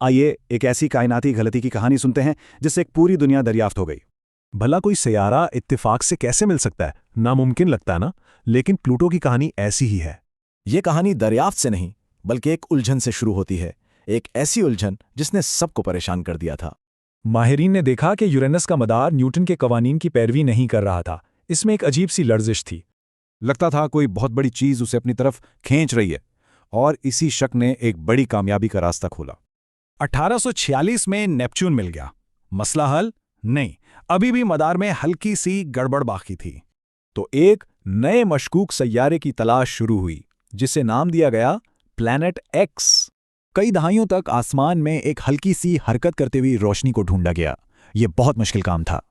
आइए एक ऐसी कायनाती गलती की कहानी सुनते हैं जिससे एक पूरी दुनिया दरियाफ्त हो गई। भला कोई सैयारा इत्तेफाक से कैसे मिल सकता है? नामुमकिन लगता है ना? लेकिन प्लूटो की कहानी ऐसी ही है। ये कहानी दरियाफ्त से नहीं बल्कि एक उलझन से शुरू होती है। एक ऐसी उलझन जिसने सबको परेशान कर दिया था। माहिरीन ने देखा कि यूरेनस का मदार न्यूटन के कवानीन की पैरवी नहीं कर रहा था। इसमें एक अजीब सी लर्जिश थी। लगता था कोई बहुत बड़ी चीज उसे अपनी तरफ खींच रही है, और इसी शक ने एक बड़ी कामयाबी का रास्ता खोला। 1846 में नेपच्यून मिल गया। मसला हल? नहीं, अभी भी मदार में हल्की सी गड़बड़ बाकी थी। तो एक नए मशकूक सैयारे की तलाश शुरू हुई जिसे नाम दिया गया प्लैनेट एक्स। कई दहाइयों तक आसमान में एक हल्की सी हरकत करती हुई रोशनी को ढूंढा गया। यह बहुत मुश्किल काम था।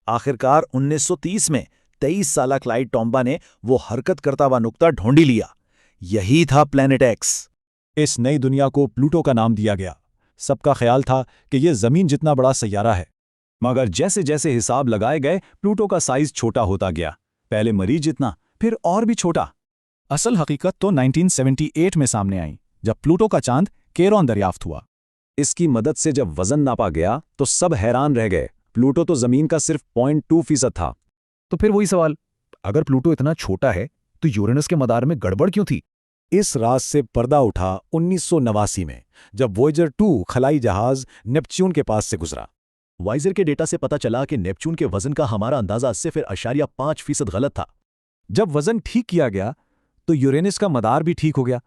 आखिरकार 1930 में 23 साला क्लाइड टॉम्बा ने वो हरकत करता हुआ नुक्ता ढूंढ ही लिया। यही था प्लैनेट एक्स। इस नई दुनिया को प्लूटो का नाम दिया गया। सबका ख्याल था कि यह जमीन जितना बड़ा सैयारा है, मगर जैसे जैसे हिसाब लगाए गए प्लूटो का साइज छोटा होता गया। पहले मरीज जितना, फिर और भी छोटा। असल हकीकत तो 1978 में सामने आई, जब प्लूटो का चांद केरोन दरियाफ्त हुआ। इसकी मदद से जब वजन नापा गया तो सब हैरान रह गए। प्लूटो तो जमीन का सिर्फ 0.2% था। तो फिर वही सवाल, अगर प्लूटो इतना छोटा है तो यूरेनस के मदार में गड़बड़ क्यों थी? इस राज से पर्दा उठा 1989 में, जब वॉयेजर 2 खलाई जहाज नेपच्यून के पास से गुजरा। वाइजर के डेटा से पता चला कि नेपच्यून के वजन का हमारा अंदाजा 80.5% गलत था। जब वजन ठीक किया गया तो यूरेनस का मदार भी ठीक हो गया।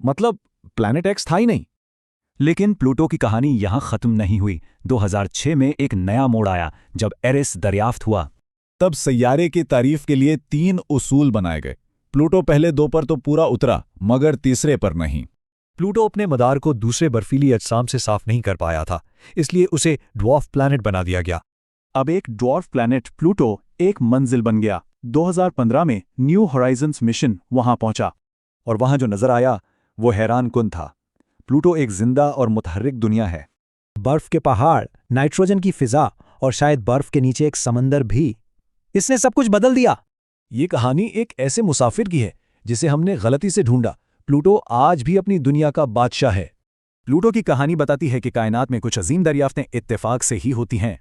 मतलब प्लैनेट एक्स था ही नहीं। लेकिन प्लूटो की कहानी यहां खत्म नहीं हुई। 2006 में एक नया मोड़ आया जब एरिस दरियाफ्त हुआ। तब सैयारे की तारीफ के लिए 3 उसूल बनाए गए। प्लूटो पहले 2 पर तो पूरा उतरा, मगर तीसरे पर नहीं। प्लूटो अपने मदार को दूसरे बर्फीली अजसाम से साफ नहीं कर पाया था, इसलिए उसे ड्वार्फ प्लैनेट बना दिया गया। अब एक ड्वार्फ प्लैनेट प्लूटो एक मंजिल बन गया। 2015 में न्यू होराइजन्स मिशन वहां पहुंचा, और वहां जो नजर आया वो हैरान कुन था। प्लूटो एक जिंदा और मुतहर्रिक दुनिया है। बर्फ के पहाड़, नाइट्रोजन की फिजा और शायद बर्फ के नीचे एक समंदर भी। इसने सब कुछ बदल दिया। ये कहानी एक ऐसे मुसाफिर की है जिसे हमने गलती से ढूंढा। प्लूटो आज भी अपनी दुनिया का बादशाह है। प्लूटो की कहानी बताती है कि कायनात में कुछ अजीम दरियाफ्तें इत्तेफाक से ही होती हैं।